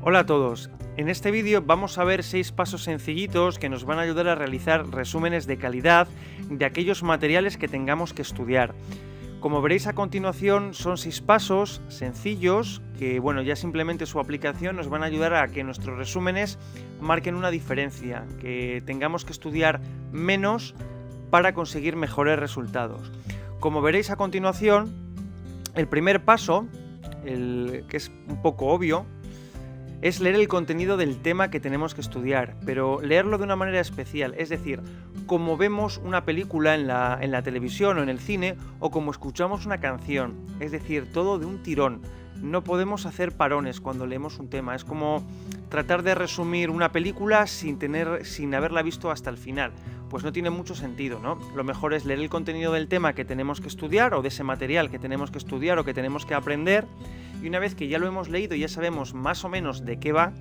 Hola a todos, en este vídeo vamos a ver 6 pasos sencillitos que nos van a ayudar a realizar resúmenes de calidad de aquellos materiales que tengamos que estudiar. Como veréis a continuación son 6 pasos sencillos que ya simplemente su aplicación nos van a ayudar a que nuestros resúmenes marquen una diferencia, que tengamos que estudiar menos para conseguir mejores resultados. Como veréis a continuación, el primer paso, que es un poco obvio, es leer el contenido del tema que tenemos que estudiar, pero leerlo de una manera especial, es decir, como vemos una película en la televisión o en el cine, o como escuchamos una canción, es decir, todo de un tirón. No podemos hacer parones cuando leemos un tema, es como tratar de resumir una película sin haberla visto hasta el final. Pues no tiene mucho sentido, ¿no? Lo mejor es leer el contenido del tema que tenemos que estudiar, o de ese material que tenemos que estudiar o que tenemos que aprender, y una vez que ya lo hemos leído y ya sabemos más o menos de qué va,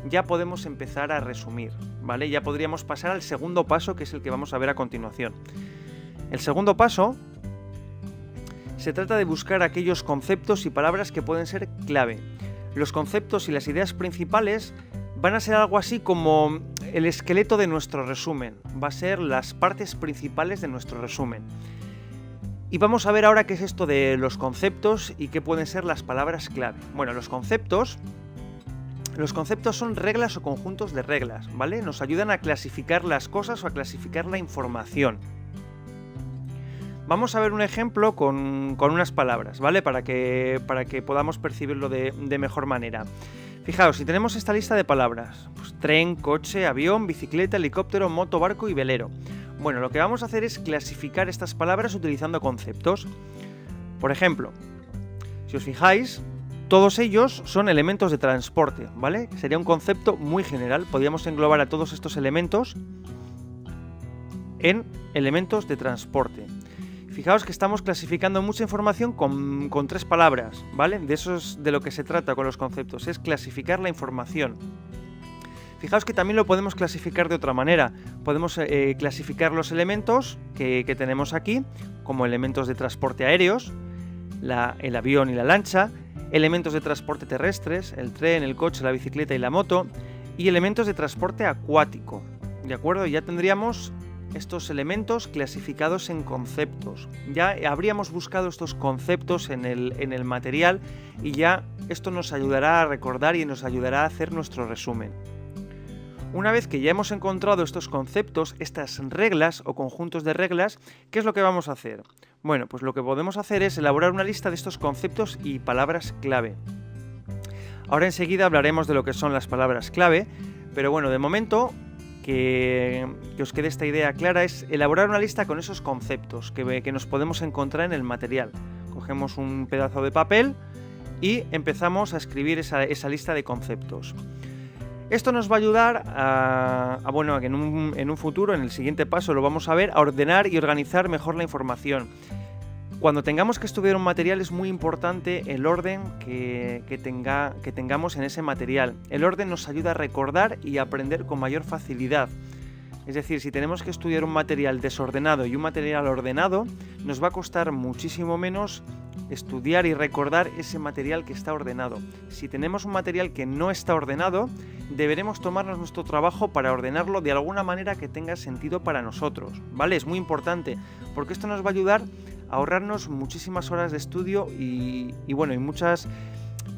ya podemos empezar a resumir, ¿vale? Ya podríamos pasar al segundo paso, que es el que vamos a ver a continuación. El segundo paso se trata de buscar aquellos conceptos y palabras que pueden ser clave. Los conceptos y las ideas principales van a ser algo así como el esqueleto de nuestro resumen, va a ser las partes principales de nuestro resumen. Y vamos a ver ahora qué es esto de los conceptos y qué pueden ser las palabras clave. Bueno, los conceptos son reglas o conjuntos de reglas, ¿vale? Nos ayudan a clasificar las cosas o a clasificar la información. Vamos a ver un ejemplo con unas palabras, ¿vale? Para que podamos percibirlo de mejor manera. Fijaos, si tenemos esta lista de palabras, pues tren, coche, avión, bicicleta, helicóptero, moto, barco y velero. Bueno, lo que vamos a hacer es clasificar estas palabras utilizando conceptos. Por ejemplo, si os fijáis, todos ellos son elementos de transporte, ¿vale? Sería un concepto muy general, podríamos englobar a todos estos elementos en elementos de transporte. Fijaos que estamos clasificando mucha información con 3 palabras, ¿vale? De eso es de lo que se trata con los conceptos, es clasificar la información. Fijaos que también lo podemos clasificar de otra manera. Podemos clasificar los elementos que tenemos aquí como elementos de transporte aéreos, el avión y la lancha, elementos de transporte terrestres, el tren, el coche, la bicicleta y la moto, y elementos de transporte acuático. ¿De acuerdo? Ya tendríamos estos elementos clasificados en conceptos. Ya habríamos buscado estos conceptos en el material y ya esto nos ayudará a recordar y nos ayudará a hacer nuestro resumen. Una vez que ya hemos encontrado estos conceptos, estas reglas o conjuntos de reglas, ¿qué es lo que vamos a hacer? Bueno, pues lo que podemos hacer es elaborar una lista de estos conceptos y palabras clave. Ahora enseguida hablaremos de lo que son las palabras clave, pero bueno, de momento que os quede esta idea clara es elaborar una lista con esos conceptos que nos podemos encontrar en el material. Cogemos un pedazo de papel y empezamos a escribir esa lista de conceptos. Esto nos va a ayudar a que en un futuro, en el siguiente paso, lo vamos a ver, a ordenar y organizar mejor la información. Cuando tengamos que estudiar un material es muy importante el orden que tengamos en ese material. El orden nos ayuda a recordar y a aprender con mayor facilidad. Es decir, si tenemos que estudiar un material desordenado y un material ordenado, nos va a costar muchísimo menos estudiar y recordar ese material que está ordenado. Si tenemos un material que no está ordenado, deberemos tomarnos nuestro trabajo para ordenarlo de alguna manera que tenga sentido para nosotros, ¿vale? Es muy importante, porque esto nos va a ayudar a ahorrarnos muchísimas horas de estudio y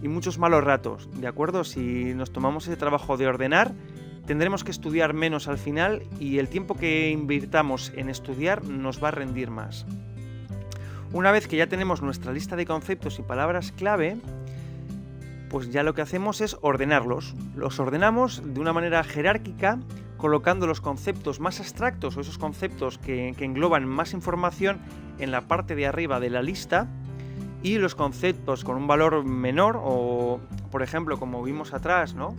muchos malos ratos, ¿de acuerdo? Si nos tomamos ese trabajo de ordenar, tendremos que estudiar menos al final y el tiempo que invirtamos en estudiar nos va a rendir más. Una vez que ya tenemos nuestra lista de conceptos y palabras clave, pues ya lo que hacemos es ordenarlos. Los ordenamos de una manera jerárquica, colocando los conceptos más abstractos o esos conceptos que engloban más información en la parte de arriba de la lista, y los conceptos con un valor menor, o por ejemplo como vimos atrás, ¿no?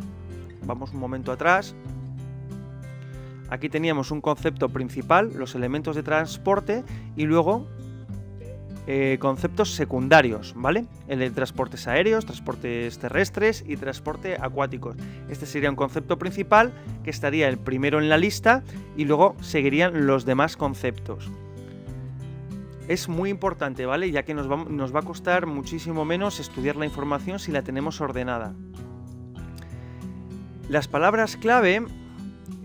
Vamos un momento atrás. Aquí teníamos un concepto principal, los elementos de transporte, y luego conceptos secundarios, ¿vale? El de transportes aéreos, transportes terrestres y transporte acuáticos. Este sería un concepto principal que estaría el primero en la lista y luego seguirían los demás conceptos. Es muy importante, ¿vale? Ya que nos va a costar muchísimo menos estudiar la información si la tenemos ordenada. Las palabras clave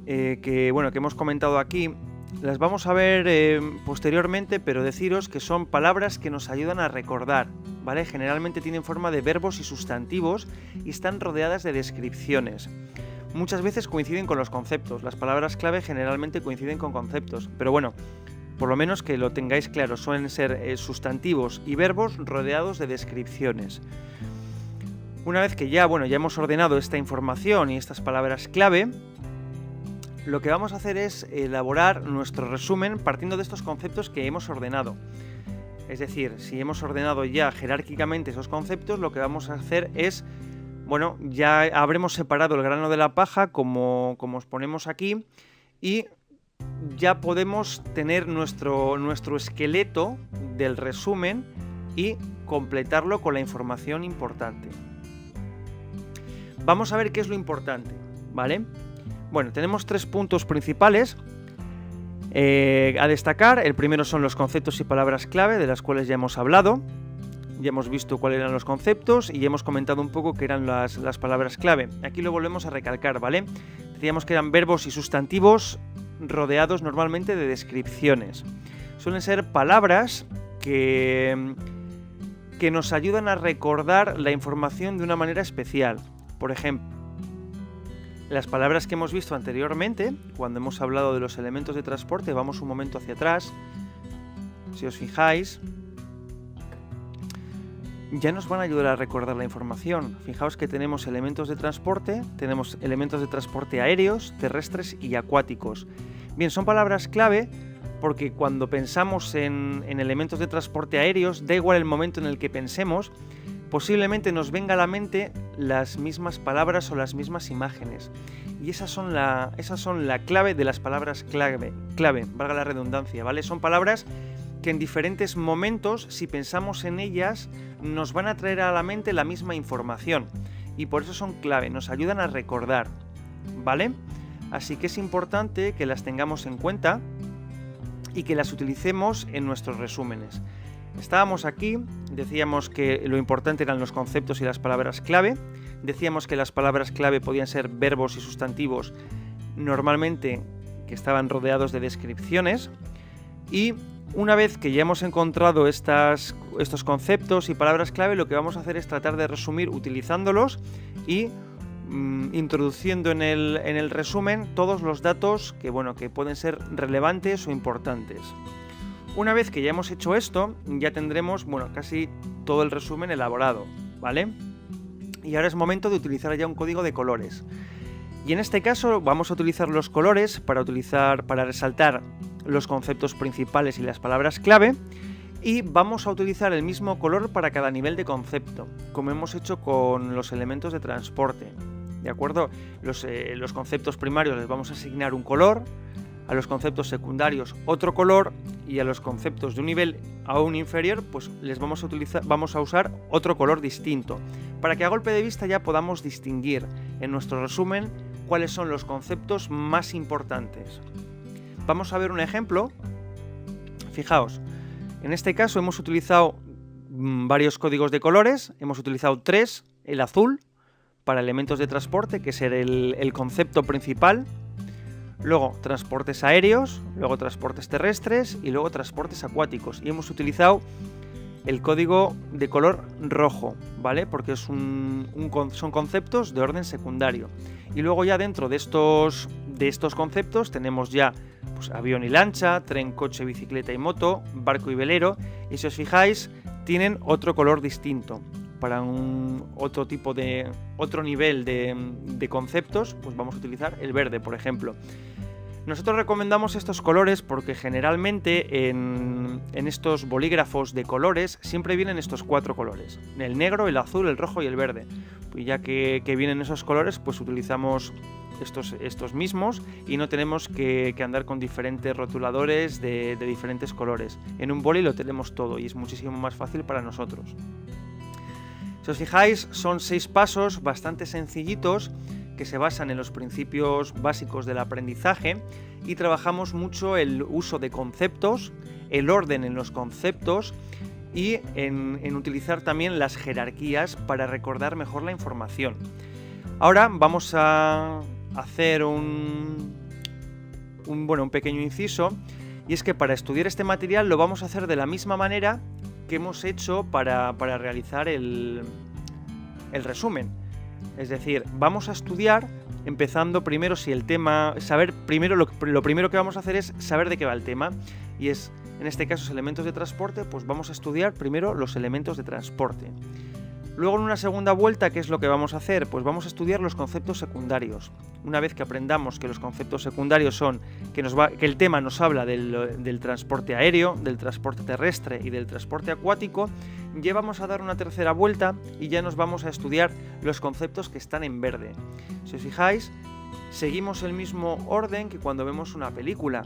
que hemos comentado aquí, las vamos a ver posteriormente, pero deciros que son palabras que nos ayudan a recordar, ¿vale? Generalmente tienen forma de verbos y sustantivos y están rodeadas de descripciones. Muchas veces coinciden con los conceptos. Las palabras clave generalmente coinciden con conceptos, pero bueno, por lo menos que lo tengáis claro, suelen ser sustantivos y verbos rodeados de descripciones. Una vez que ya hemos ordenado esta información y estas palabras clave, lo que vamos a hacer es elaborar nuestro resumen partiendo de estos conceptos que hemos ordenado. Es decir, si hemos ordenado ya jerárquicamente esos conceptos, lo que vamos a hacer es, ya habremos separado el grano de la paja, como os ponemos aquí, y ya podemos tener nuestro esqueleto del resumen y completarlo con la información importante. Vamos a ver qué es lo importante, ¿vale? Bueno, tenemos 3 puntos principales a destacar. El primero son los conceptos y palabras clave, de las cuales ya hemos hablado. Ya hemos visto cuáles eran los conceptos y ya hemos comentado un poco qué eran las palabras clave. Aquí lo volvemos a recalcar, ¿vale? Decíamos que eran verbos y sustantivos rodeados normalmente de descripciones. Suelen ser palabras que nos ayudan a recordar la información de una manera especial. Por ejemplo, las palabras que hemos visto anteriormente, cuando hemos hablado de los elementos de transporte, vamos un momento hacia atrás, si os fijáis, ya nos van a ayudar a recordar la información. Fijaos que tenemos elementos de transporte aéreos, terrestres y acuáticos. Bien, son palabras clave porque cuando pensamos en elementos de transporte aéreos, da igual el momento en el que pensemos, posiblemente nos venga a la mente las mismas palabras o las mismas imágenes. Y esas son la clave de las palabras clave, valga la redundancia, ¿vale? Son palabras que en diferentes momentos, si pensamos en ellas, nos van a traer a la mente la misma información. Y por eso son clave, nos ayudan a recordar, ¿vale? Así que es importante que las tengamos en cuenta y que las utilicemos en nuestros resúmenes. Estábamos aquí, decíamos que lo importante eran los conceptos y las palabras clave. Decíamos que las palabras clave podían ser verbos y sustantivos normalmente que estaban rodeados de descripciones. Y una vez que ya hemos encontrado estos conceptos y palabras clave, lo que vamos a hacer es tratar de resumir utilizándolos y introduciendo en el resumen todos los datos que pueden ser relevantes o importantes. Una vez que ya hemos hecho esto, ya tendremos casi todo el resumen elaborado, ¿vale? Y ahora es momento de utilizar ya un código de colores. Y en este caso vamos a utilizar los colores para resaltar los conceptos principales y las palabras clave, y vamos a utilizar el mismo color para cada nivel de concepto, como hemos hecho con los elementos de transporte, ¿de acuerdo? Los conceptos primarios les vamos a asignar un color, a los conceptos secundarios otro color, y a los conceptos de un nivel aún inferior pues les vamos a usar otro color distinto, para que a golpe de vista ya podamos distinguir en nuestro resumen cuáles son los conceptos más importantes. Vamos a ver un ejemplo. Fijaos, en este caso hemos utilizado varios códigos de colores, hemos utilizado 3, el azul para elementos de transporte, que es el concepto principal, luego transportes aéreos, luego transportes terrestres y luego transportes acuáticos, y hemos utilizado el código de color rojo, ¿vale? Porque son conceptos de orden secundario. Y luego ya dentro de estos conceptos tenemos ya avión y lancha, tren, coche, bicicleta y moto, barco y velero, y si os fijáis tienen otro color distinto. Para otro nivel de conceptos, pues vamos a utilizar el verde, por ejemplo. Nosotros recomendamos estos colores porque generalmente en estos bolígrafos de colores siempre vienen estos 4 colores: el negro, el azul, el rojo y el verde. Y ya que vienen esos colores, pues utilizamos estos mismos y no tenemos que andar con diferentes rotuladores de diferentes colores. En un boli lo tenemos todo y es muchísimo más fácil para nosotros. Si os fijáis, son 6 pasos bastante sencillitos que se basan en los principios básicos del aprendizaje, y trabajamos mucho el uso de conceptos, el orden en los conceptos y en utilizar también las jerarquías para recordar mejor la información. Ahora vamos a hacer un pequeño inciso, y es que para estudiar este material lo vamos a hacer de la misma manera que hemos hecho para realizar el resumen. Es decir, vamos a estudiar empezando primero si el tema, saber primero lo primero que vamos a hacer es saber de qué va el tema, y es, en este caso, elementos de transporte, pues vamos a estudiar primero los elementos de transporte. Luego, en una segunda vuelta, ¿qué es lo que vamos a hacer? Pues vamos a estudiar los conceptos secundarios. Una vez que aprendamos que los conceptos secundarios son que el tema nos habla del transporte aéreo, del transporte terrestre y del transporte acuático, ya vamos a dar una tercera vuelta y ya nos vamos a estudiar los conceptos que están en verde. Si os fijáis, seguimos el mismo orden que cuando vemos una película.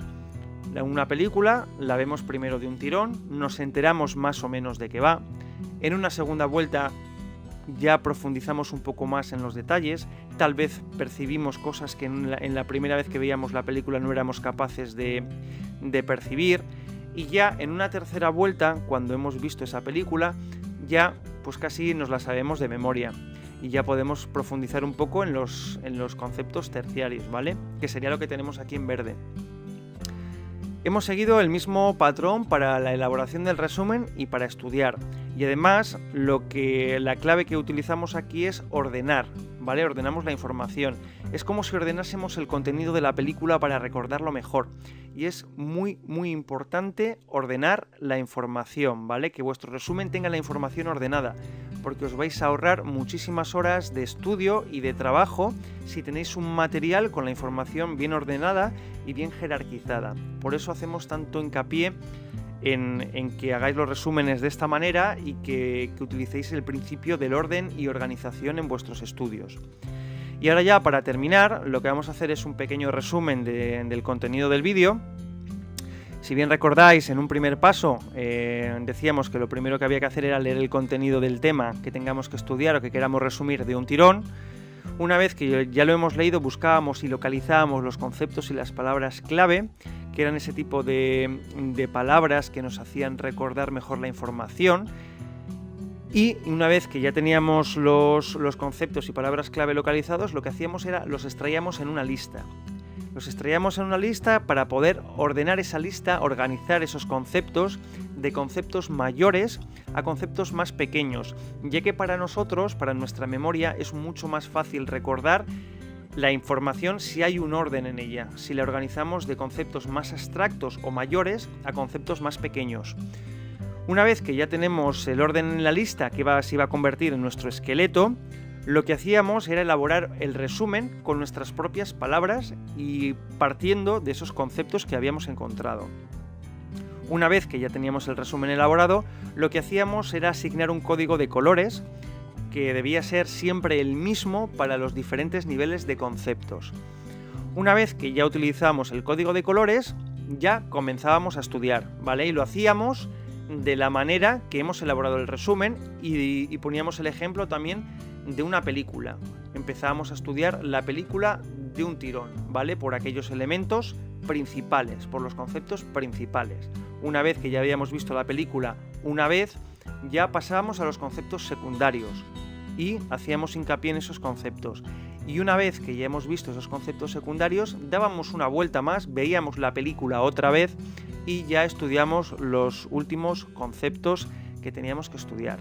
Una película la vemos primero de un tirón, nos enteramos más o menos de qué va. En una segunda vuelta ya profundizamos un poco más en los detalles, tal vez percibimos cosas que en la primera vez que veíamos la película no éramos capaces de percibir, y ya en una tercera vuelta, cuando hemos visto esa película, ya pues casi nos la sabemos de memoria y ya podemos profundizar un poco en los conceptos terciarios, ¿vale? Que sería lo que tenemos aquí en verde. Hemos seguido el mismo patrón para la elaboración del resumen y para estudiar. Y además, la clave que utilizamos aquí es ordenar, ¿vale? Ordenamos la información. Es como si ordenásemos el contenido de la película para recordarlo mejor. Y es muy, muy importante ordenar la información, ¿vale? Que vuestro resumen tenga la información ordenada, porque os vais a ahorrar muchísimas horas de estudio y de trabajo si tenéis un material con la información bien ordenada y bien jerarquizada. Por eso hacemos tanto hincapié en que hagáis los resúmenes de esta manera y que utilicéis el principio del orden y organización en vuestros estudios. Y ahora ya, para terminar, lo que vamos a hacer es un pequeño resumen del contenido del vídeo. Si bien recordáis, en un primer paso decíamos que lo primero que había que hacer era leer el contenido del tema que tengamos que estudiar o que queramos resumir de un tirón. Una vez que ya lo hemos leído, buscábamos y localizábamos los conceptos y las palabras clave, que eran ese tipo de palabras que nos hacían recordar mejor la información. Y una vez que ya teníamos los conceptos y palabras clave localizados, lo que hacíamos era los extraíamos en una lista. Los extraíamos en una lista para poder ordenar esa lista, organizar esos conceptos, de conceptos mayores a conceptos más pequeños, ya que para nosotros, para nuestra memoria, es mucho más fácil recordar la información si hay un orden en ella, si la organizamos de conceptos más abstractos o mayores a conceptos más pequeños. Una vez que ya tenemos el orden en la lista que se iba a convertir en nuestro esqueleto, lo que hacíamos era elaborar el resumen con nuestras propias palabras y partiendo de esos conceptos que habíamos encontrado. Una vez que ya teníamos el resumen elaborado, lo que hacíamos era asignar un código de colores que debía ser siempre el mismo para los diferentes niveles de conceptos. Una vez que ya utilizamos el código de colores, ya comenzábamos a estudiar, ¿vale? Y lo hacíamos de la manera que hemos elaborado el resumen y poníamos el ejemplo también de una película. Empezábamos a estudiar la película de un tirón, ¿vale? Por aquellos elementos principales, por los conceptos principales. Una vez que ya habíamos visto la película una vez, ya pasábamos a los conceptos secundarios y hacíamos hincapié en esos conceptos. Y una vez que ya hemos visto esos conceptos secundarios, dábamos una vuelta más, veíamos la película otra vez y ya estudiamos los últimos conceptos que teníamos que estudiar.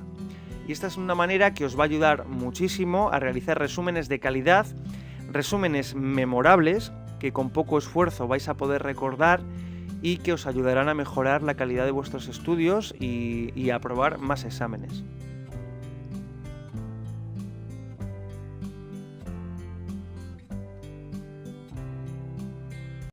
Y esta es una manera que os va a ayudar muchísimo a realizar resúmenes de calidad, resúmenes memorables, que con poco esfuerzo vais a poder recordar y que os ayudarán a mejorar la calidad de vuestros estudios y a aprobar más exámenes.